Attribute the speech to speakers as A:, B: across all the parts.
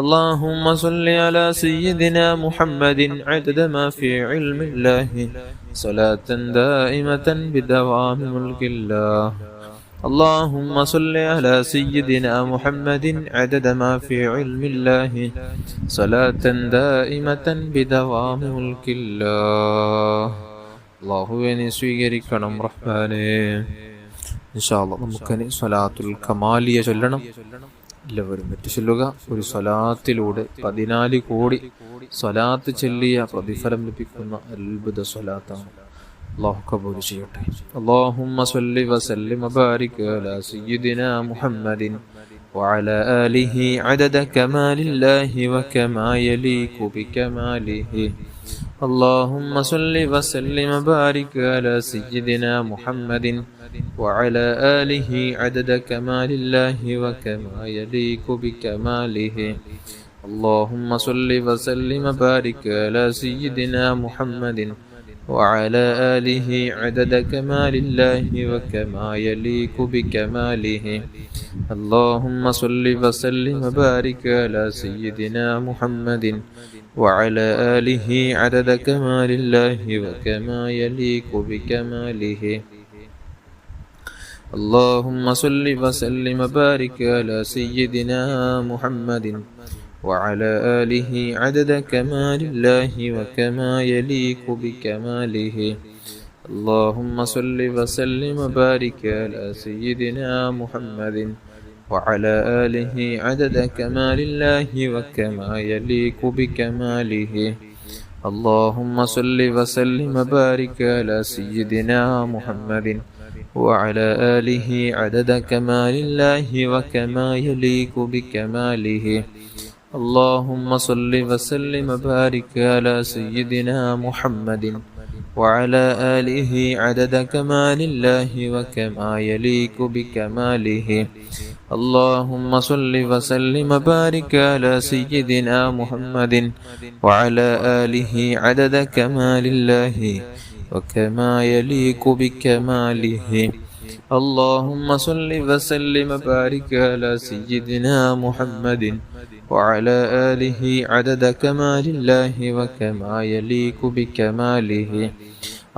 A: اللهم صل على سيدنا محمد عدد ما في علم الله صلاة دائمة بدوام ملك الله. اللهم صل على سيدنا محمد عدد ما في علم الله صلاة دائمة بدوام ملك الله. അല്ലാഹുവിനെ സ്വീകരിക്കണം റഹ്മാനേ. ഇൻഷാ അല്ലാഹ് നമുക്കിനി സ്വലാത്തുൽ കമാലിയ ചൊല്ലണം. എല്ലാവരും മറ്റു ചൊല്ലുക. ഒരു സ്വലാത്തിലൂടെ 14 കോടി സ്വലാത്ത് ചൊല്ലിയ പ്രതിഫലം ലഭിക്കുന്ന അത്ഭുത സ്വലാത്താണ്. അല്ലാഹു കബൂൽ ചെയ്യട്ടെ. അല്ലാഹുമ്മ സ്വല്ലി വസല്ലിം വബാരിക് അലാ സയ്യിദിനാ മുഹമ്മദിൻ വഅലാ ആലിഹി അദദ കമാലില്ലാഹി വകമാ യലീഖു ബികമാലിഹി. اللهم صل وسلم وبارك على سيدنا محمد وعلى آله عدد كمال الله وكما يليق بكماله. اللهم صل وسلم وبارك على سيدنا محمد وعلى آله عدد كمال الله وكما يليق بكماله. اللهم صل وسلم وبارك على سيدنا محمد وعلى آله عدد كمال الله وكما يليق بكماله. اللهم صل وسلم وبارك على سيدنا محمد وعلى آله عدد كمال الله وكما يليق بكماله. اللهم صل وسلم وبارك على سيدنا محمد وعلى آله عدد كمال الله وكما يليق بكماله. اللهم صل وسلم وبارك على سيدنا محمد وعلى آله عدد كمال الله وكما يليق بكماله. اللهم صل وسلم وبارك على سيدنا محمد وعلى آله عدد كمال الله وكما يليق بكماله. اللهم صل وسلم وبارك على سيدنا محمد وعلى آله عدد كمال الله وكما يليق بكماله. اللهم صل وسلم وبارك على سيدنا محمد وعلى آله عدد كمال الله وكما يليق بكماله.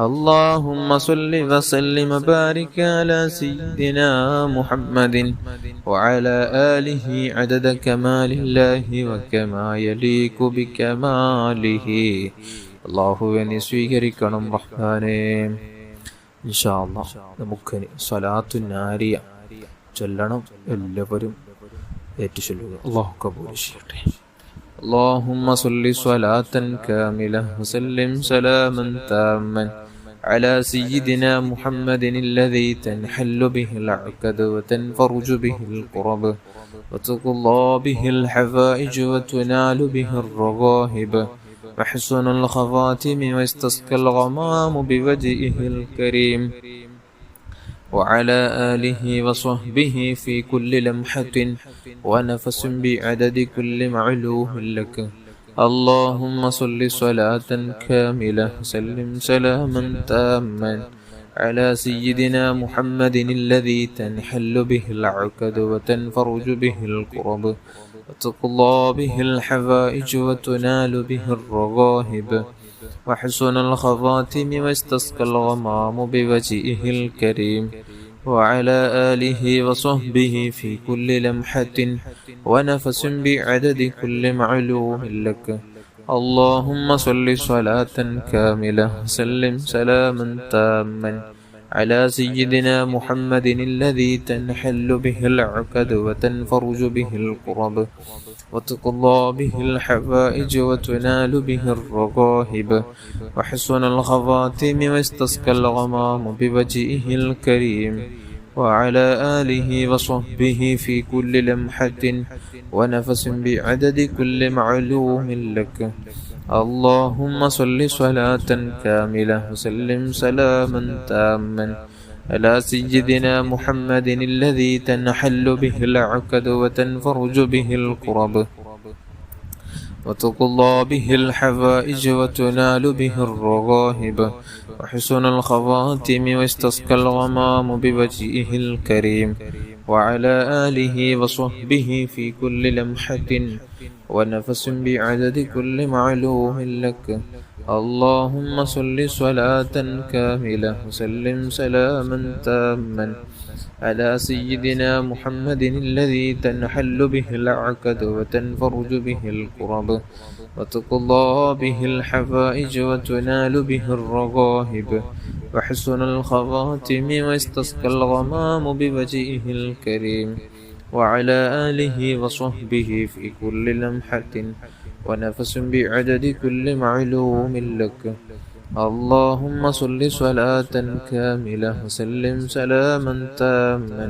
A: اللهم صل وسلم وبارك على سيدنا محمد وعلى آله عدد كمال الله وكما يليق بكماله. അല്ലാഹുവിനെ സ്വീകരിക്കണം റഹ്മാനേ. ഇൻഷാ അല്ലാഹ് നമുക്കിനി സ്വലാത്തു നാരിയ ചൊല്ലണം. എല്ലാവരും ഏറ്റുചൊല്ലുക. അല്ലാഹു കബൂൽ ചെയ്യട്ടെ. اللهم صل صلاة كاملة وسلم سلاما تاما على سيدنا محمد الذي تنحل به العقد وتنفرج به الكرب وتقضى به الحوائج وتنال به الرغائب وحسن الخواتم واستسقى الغمام بوجهه الكريم وعلى آله وصحبه في كل لمحة ونفس بعدد كل معلوم لك. اللهم صل صلاة كاملة وسلم سلاما تاما على سيدنا محمد الذي تنحل به العقد وتنفرج به الكرب وتقضى به الحوائج وتنال به الرغائب وحسن الخواتم واستسقى الغمام بوجهه الكريم وعلى آله وصحبه في كل لمحة ونفس بعدد كل معلوم لك. اللهم صل صلاة كاملة وسلم سلاما تاما على سيدنا محمد الذي تنحل به العقد وتنفرج به الكرب وتقضى به الحوائج وتنال به الرغائب وحسن الخواتم واستسقى الغمام بوجهه الكريم وعلى آله وصحبه في كل لمحة ونفس بعدد كل معلوم لك. اللهم صل صلاة كاملة وسلم سلاما تاما على سيدنا محمد الذي تنحل به العقد وتنفرج به الكرب وتقضى به الحوائج وتنال به الرغائب وحسن الخواتم واستسقى الغمام بوجهه الكريم وعلى آله وصحبه في كل لمحة ونفس بعدد كل معلوم لك. اللهم صل صلاة كاملة وسلم سلاما تاما على سيدنا محمد الذي تنحل به العقد وتنفرج به الكرب وتقضى به الحوائج وتنال به الرغائب وحسن الخواتم واستسقى الغمام بوجهه الكريم وعلى آله وصحبه في كل لمحة ونفس بعدد كل معلوم لك. اللهم صل صلاة كاملة وسلم سلاما تاما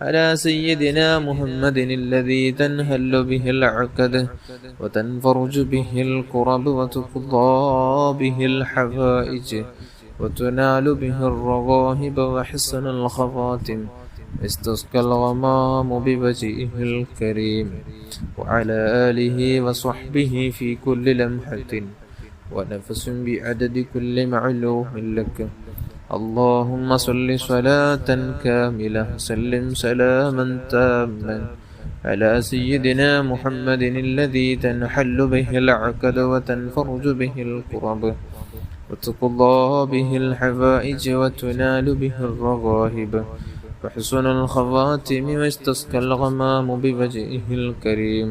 A: على سيدنا محمد الذي تنهل به العقد وتنفرج به الكرب وتقضى به الحوائج وتنال به الرغائب وحسن الخواتم استسقى الغمام بوجهه الكريم وعلى آله وصحبه في كل لمحة ونفس بعدد كل معلوم لك. اللهم صل صلاة كاملة وسلم سلاما تاما على سيدنا محمد الذي تنحل به العقد وتنفرج به الكرب وتقضى به الحوائج وتنال به الرغائب وحسن الخواتم واستسقى الغمام بوجهه الكريم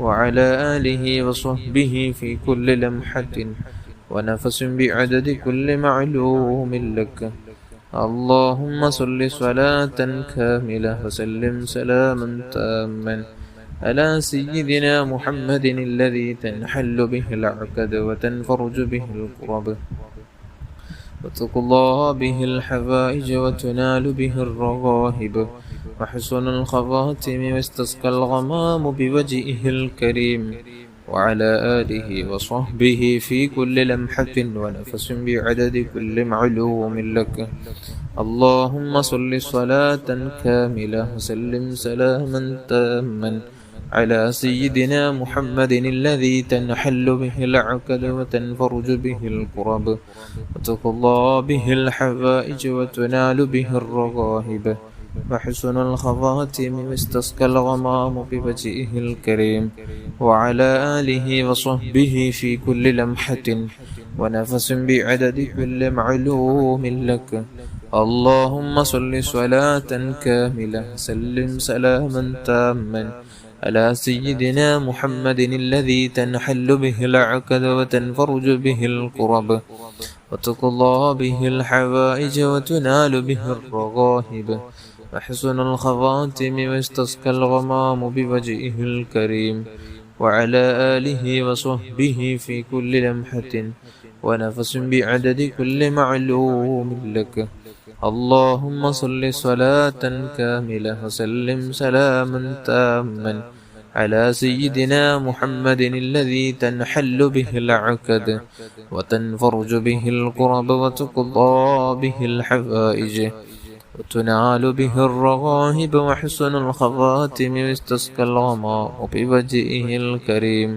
A: وعلى آله وصحبه في كل لمحة ونفس بعدد كل معلوم لك. اللهم صل صلاة كاملة وسلم سلاما تاما على سيدنا محمد الذي تنحل به العقد وتنفرج به الكرب وتقضى به الحوائج وتنال به الرغائب وحسن الخواتم واستسقى الغمام بوجهه الكريم وعلى آله وصحبه في كل لمحة ونفس بعدد كل معلوم لك. اللهم صل صلاة كاملة وسلم سلاما تاما على سيدنا محمد الذي تنحل به العقد وتنفرج به الكرب وتقضى به الحوائج وتنال به الرغائب وحسن الخواتم واستسقى الغمام بوجهه الكريم وعلى آله وصحبه في كل لمحة ونفس بعدد كل معلوم لك. اللهم صل صلاة كاملة سلم سلاما تاما على سيدنا محمد الذي تنحل به العقد وتنفرج به الكرب وتقضى به الحوائج وتنال به الرغائب وحسن الخواتم واستسقى الغمام بوجهه الكريم وعلى آله وصحبه في كل لمحة ونفس بعدد كل معلوم لك. اللهم صل صلاة كاملة وسلم سلاما تاما على سيدنا محمد الذي تنحل به العقد وتنفرج به الكرب وتقضى به الحوائج وتنال به الرغائب وحسن الخواتم واستسقى الغمام بوجهه الكريم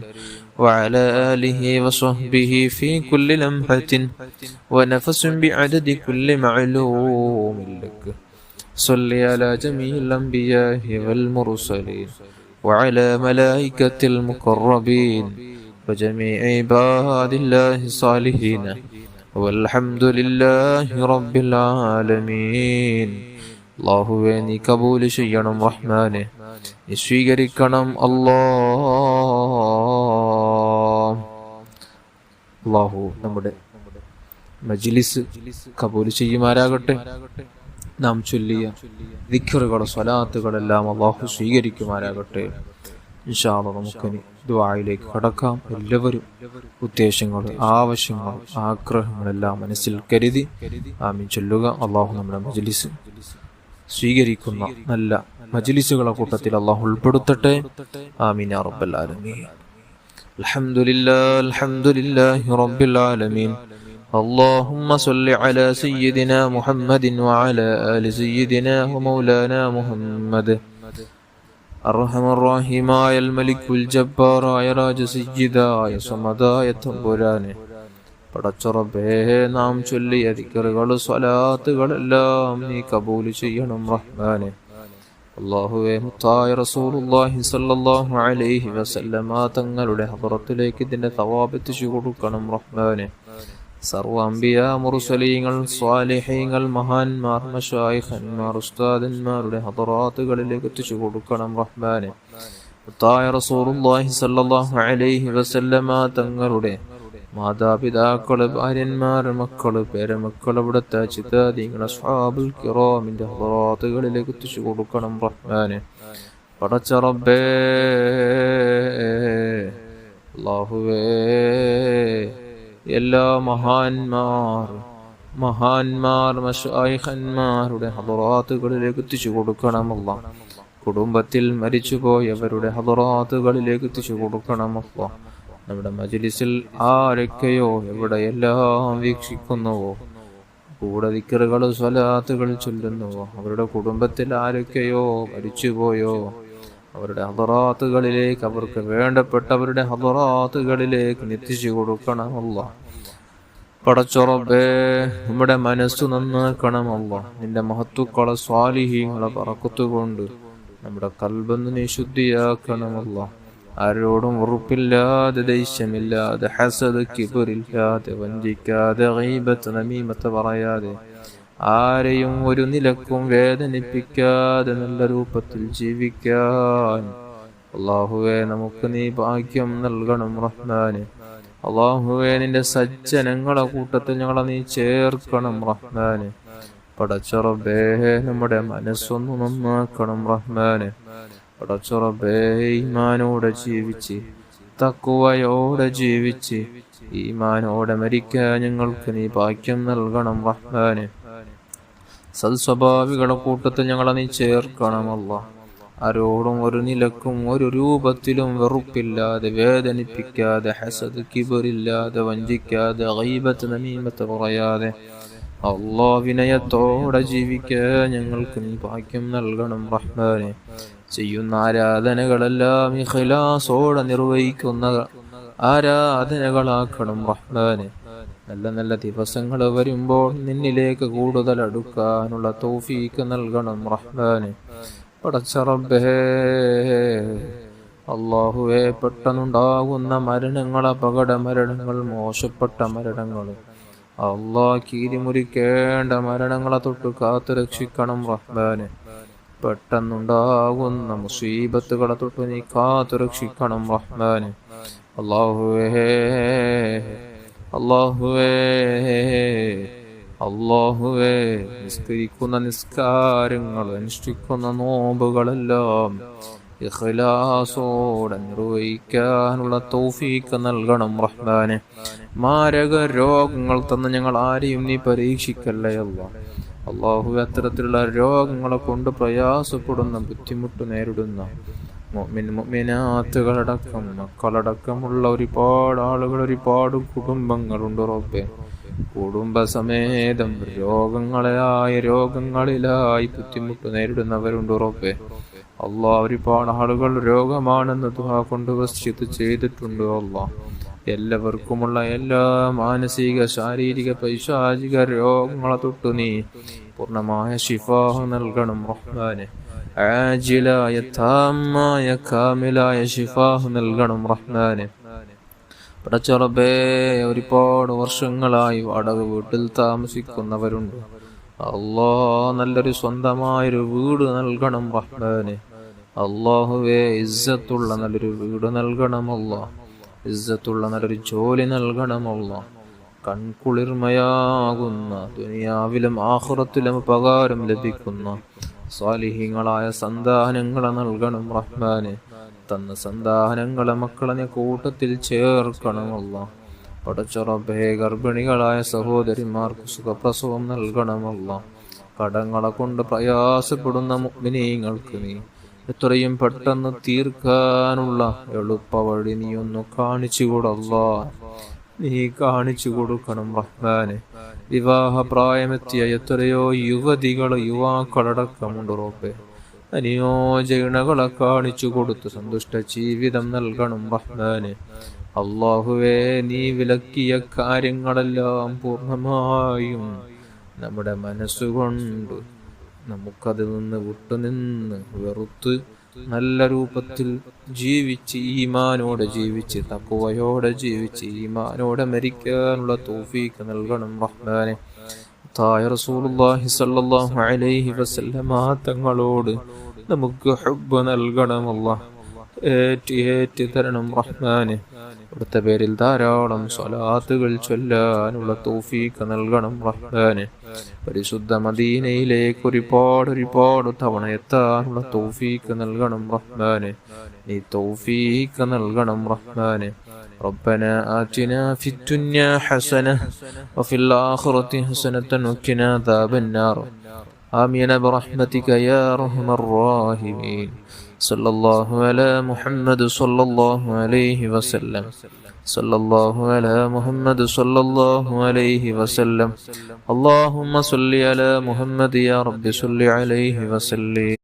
A: وعلى آله وصحبه في كل لمحة ونفس بعدد كل معلوم لك. صل على جميع الأنبياء والمرسلين وعلى ملائكة المقربين وجميع عباد الله الصالحين والحمد لله رب العالمين. അല്ലാഹുവേ നീ കബൂൽ ചെയ്യണം റഹ്മാനെ, നീ സ്വീകരിക്കണം അല്ലാഹു നമ്മുടെ മജ്ലിസ് കബൂൽ ചെയ്യുമാരാകട്ടെ. നാം ചൊല്ലിയ ദിക്റുകളും സ്വലാത്തുകളെല്ലാം അല്ലാഹു സ്വീകരിക്കുമാരാകട്ടെ. ഇൻഷാ അല്ലാഹ് നമുക്കിനി ദുആയിലേക്ക് കടക്കാം. എല്ലാവരും ഉദ്ദേശങ്ങളും ആവശ്യങ്ങളും ആഗ്രഹങ്ങളെല്ലാം മനസ്സിൽ കരുതി ആമീൻ ചൊല്ലുക. അല്ലാഹു നമ്മുടെ മജ്ലിസ് സ്വീകരിക്കുന്ന നല്ല മജ്ലിസുകളെ കൂട്ടത്തിൽ അല്ലാഹു ഉൾപ്പെടുത്തട്ടെ. ആമീൻ യാ റബ്ബൽ ആലമീൻ. അൽഹംദുലില്ലാഹി റബ്ബിൽ ആലമീൻ. اللهم صل على سيدنا محمد وعلى آل سيدنا ومولانا محمد. അർഹമ റഹീമായ മലിക്കുൽ ജബ്ബാറായ രാജസയ്യിദായ സമദായ തമ്പുരാനെ, പടച്ചുറബേ നാം ചൊല്ലിയ ദിക്റുകൾ സ്വലാത്തുകളെല്ലാം നീ കബൂൽ ചെയ്യണം റഹ്മാനെ. അല്ലാഹുവേ മുത്തായ റസൂലുള്ളാഹി സ്വല്ലല്ലാഹു അലൈഹി വസല്ലമ തങ്ങളുടെ ഹദറത്തിലേക്ക് ഇതിന്റെ തവാബ് എത്തിച്ചു കൊടുക്കണം റഹ്മാനെ. സർവ്വ അംബിയാ മുർസലീങ്ങൾ സ്വാലിഹീങ്ങൾ മഹാന്മാർ മശായിഖന്മാർ ഉസ്താദന്മാരുടെ ഹദറാത്തുകളിലേക്ക് എത്തിച്ചു കൊടുക്കണം റഹ്മാനെ. മുത്തായ റസൂലുള്ളാഹി സ്വല്ലല്ലാഹു അലൈഹി വസല്ലമ തങ്ങളുടെ മാതാപിതാക്കള് ഭാര്യന്മാര് മക്കള് പേരമക്കള് ഇവിടുത്തെ ചിത്താദീങ്ങള് അസ്ഹാബുൽ കിറാമിന്റെ ഹദറാത്തുകളിലേക്ക് എത്തിച്ചു കൊടുക്കണം റഹ്മാനെ. പടച്ച റബ്ബേ അല്ലാഹുവേ എല്ലാ മഹാന്മാർ മശായിഖന്മാരുടെ ഹദറാത്തുകളിലേക്ക് എത്തിച്ചു കൊടുക്കണം അല്ലാഹ്. കുടുംബത്തിൽ മരിച്ചുപോയവരുടെ ഹദറാത്തുകളിലേക്ക് എത്തിച്ചു കൊടുക്കണം അല്ലാഹ്. നമ്മുടെ മജ്ലിസിൽ ആരൊക്കെയോ എവിടെയെല്ലാം വീക്ഷിക്കുന്നുവോ, കൂടെ ദിക്റുകൾ സ്വലാത്തുകൾ ചൊല്ലുന്നുവോ, അവരുടെ കുടുംബത്തിൽ ആരൊക്കെയോ മരിച്ചുപോയോ അവരുടെ ഹദറാത്തുകളിലേക്ക്, അവർക്ക് വേണ്ടപ്പെട്ടവരുടെ ഹദറാത്തുകളിലേക്ക് എത്തിച്ചു കൊടുക്കണം അല്ലാഹ്. പടച്ച റബ്ബേ നമ്മുടെ മനസ്സ് നന്നാക്കണം അല്ലാഹ്. നിന്റെ മഹത്തുക്കളെ സ്വാലിഹീങ്ങളെ ബറക്കത്തുകൊണ്ട് നമ്മുടെ ഖൽബൊന്ന് നീ ശുദ്ധിയാക്കണം അല്ലാഹ്. ആരോടും ഉറപ്പില്ലാതെ, ദേഷ്യമില്ലാതെ, ഹസദ് കിബറില്ലാതെ, വഞ്ചിക്കാതെ, ഗീബത്ത് നമീമത്ത് പറയാതെ, ആരെയും ഒരു നിലക്കും വേദനിപ്പിക്കാതെ നല്ല രൂപത്തിൽ ജീവിക്കാൻ അല്ലാഹുവേ നമുക്ക് നീ ഭാഗ്യം നൽകണം റഹ്മാനെ. അല്ലാഹുവേ നിന്റെ സജ്ജനങ്ങളെ കൂട്ടത്തിൽ ഞങ്ങളെ നീ ചേർക്കണം റഹ്മാനെ. പടച്ച റബ്ബേ നമ്മുടെ മനസ്സൊന്നു നന്നാക്കണം റഹ്മാനെ. പടച്ച റബ്ബേ ഈമാനോടെ ജീവിച്ച് തഖ്വയോടെ ജീവിച്ച് ഈമാനോടെ മരിക്കാൻ ഞങ്ങൾക്ക് നീ ഭാഗ്യം നൽകണം റഹ്മാനെ. സൽസ്വഭാവികളുടെ കൂട്ടത്തിൽ ഞങ്ങളെ നീ ചേർക്കണം അല്ലാഹ്. ആരോടും ഒരു നിലക്കും ഒരു രൂപത്തിലും വെറുപ്പില്ലാതെ, വേദനിപ്പിക്കാതെ, ഹസദ് കിബറില്ലാതെ, വഞ്ചിക്കാതെ, ഗീബത്ത് നമീമത്ത് പറയാതെ അല്ലാഹ് വിനയത്തോടെ ജീവിക്കാൻ ഞങ്ങൾക്ക് നീ ഭാഗ്യം നൽകണം റഹ്മാനെ. ചെയ്യുന്ന ആരാധനകളെല്ലാം ഇഖ്ലാസോടെ നിർവഹിക്കുന്ന ആരാധനകളാക്കണം റഹ്മാനെ. നല്ല നല്ല ദിവസങ്ങൾ വരുമ്പോൾ നിന്നിലേക്ക് കൂടുതൽ അടുക്കാനുള്ള തൗഫീക്ക് നൽകണം റഹ്മാനെ. പടച്ച റബ്ബേ അല്ലാഹുവേ പെട്ടെന്നുണ്ടാകുന്ന മരണങ്ങൾ, അപകട മരണങ്ങൾ, മോശപ്പെട്ട മരണങ്ങൾ, അല്ലാഹ് കീരിമുറിക്കേണ്ട മരണങ്ങളെ തൊട്ട് കാത്തു രക്ഷിക്കണം റഹ്മാനെ. പെട്ടെന്നുണ്ടാകുന്ന മുസീബത്തുകളെ തൊട്ട് നീ കാത്തു രക്ഷിക്കണം റഹ്മാനെ. അല്ലാഹുവേ നിസ്കരിക്കുന്ന നിസ്കാരങ്ങൾ, അനുഷ്ഠിക്കുന്ന നോമ്പുകളെല്ലാം ഇഖ്ലാസോടെ നിർവഹിക്കാനുള്ള തൗഫീക്ക് നൽകണം റഹ്മാനെ. മാരക രോഗങ്ങൾ തന്ന് ഞങ്ങൾ ആരെയും നീ പരീക്ഷിക്കല്ലേ അല്ലാഹ്. അല്ലാഹുവേ അത്തരത്തിലുള്ള രോഗങ്ങളെ കൊണ്ട് പ്രയാസപ്പെടുന്ന, ബുദ്ധിമുട്ട് നേരിടുന്ന മുഅ്മിനാത്തുകളടക്കം മക്കളടക്കമുള്ള ഒരുപാട് ആളുകൾ, ഒരുപാട് കുടുംബങ്ങളുണ്ട് റബ്ബേ. കുടുംബസമേതം രോഗങ്ങളിലായി ബുദ്ധിമുട്ട് നേരിടുന്നവരുണ്ട് റബ്ബേ. അല്ലാഹ് ഒരുപാട് ആളുകൾ രോഗമാണെന്ന് ദുആ കൊണ്ട് വസിയത്ത് ചെയ്തിട്ടുണ്ട് അല്ലാഹ്. എല്ലാവർക്കുമുള്ള എല്ലാ മാനസിക, ശാരീരിക, പൈശാചിക രോഗങ്ങളെ തൊട്ട് നീ പൂർണ്ണമായ ശിഫാ നൽകണം റഹ്മാനെ. ആജിലായ താമായ കാമിലായ ശിഫാ നൽകണം റഹ്മാനെ. പടച്ച റബ്ബേ ഒരുപാട് വർഷങ്ങളായി വാടക വീട്ടിൽ താമസിക്കുന്നവരുണ്ട്. അല്ലാഹ് നല്ലൊരു സ്വന്തമായൊരു വീട് നൽകണം റഹ്മാനെ. അല്ലാഹുവേ ഇസ്സത്തുള്ള നല്ലൊരു വീട് നൽകണം അല്ലാഹ്. ഇസ്സത്തുള്ള നല്ലൊരു ജോലി നൽകണം അല്ലാഹ്. കൺകുളിർമയാകുന്ന, ദുനിയാവിലും ആഖിറത്തിലും ഉപകാരം ലഭിക്കുന്ന സ്വാലിഹീങ്ങളായ സന്താനങ്ങളെ നൽകണം റഹ്മാനെ. തന്ന സന്താനങ്ങളെ, മക്കളെ കൂട്ടത്തിൽ ചേർക്കണം അല്ലാഹ്. പടച്ച റബ്ബേ ഗർഭിണികളായ സഹോദരിമാർക്ക് സുഖപ്രസവം നൽകണം അല്ലാഹ്. കടങ്ങളെ കൊണ്ട് പ്രയാസപ്പെടുന്ന മുഅ്മിനീങ്ങൾക്ക് നീ എത്രയും പെട്ടെന്ന് തീർക്കാനുള്ള എളുപ്പവഴി നീ ഒന്ന് കാണിച്ചു കൊടുല്ലാ. നീ കാണിച്ചു കൊടുക്കണം റഹ്മാനെ. വിവാഹപ്രായമെത്തിയ എത്രയോ യുവാക്കളടക്കമുണ്ട് റബ്ബേ. അനുയോജനകളെ കാണിച്ചു കൊടുത്ത് സന്തുഷ്ട ജീവിതം നൽകണം റഹ്മാനെ. അല്ലാഹുവേ നീ വിലക്കിയ കാര്യങ്ങളെല്ലാം പൂർണ്ണമായും നമ്മുടെ മനസ്സുകൊണ്ട് നമുക്കതിൽ നിന്ന് വിട്ടുനിന്ന് വെറുത്ത് നല്ല രൂപത്തിൽ ജീവിച്ച് ഈമാനോടെ ജീവിച്ച് തഖ്വയോടെ ജീവിച്ച് ഈമാനോടെ മരിക്കാനുള്ള തൗഫീഖ് നൽകണം റഹ്മാനെ. റസൂലുള്ളാഹി സ്വല്ലല്ലാഹു അലൈഹി വസല്ലമ തങ്ങളോട് നമുക്ക് ഹുബ്ബ് നൽകണം അല്ലാഹ്. ഏറ്റ് തരണം റഹ്മാനെ. ഇവിടുത്തെ പേരിൽ ധാരാളം സ്വലാത്തുകൾ ചൊല്ലാനുള്ള തൗഫീഖ് നൽകണം റഹ്മാനെ. പരിശുദ്ധ മദീനയിലേക്ക് ഒരുപാട് തവണ എത്താനുള്ള തൗഫീഖ് നൽകണം റഹ്മാനെ. നീ തൗഫീഖ് നൽകണം റഹ്മാനെ. ربنا آتنا في الدنيا حسنة وفي الآخرة حسنة وقنا عذاب النار آمين برحمتك يا أرحم الراحمين. صلى الله على محمد صلى الله عليه وسلم. صلى الله على محمد صلى الله عليه وسلم. اللهم صل على محمد يا رب صل عليه وسلم.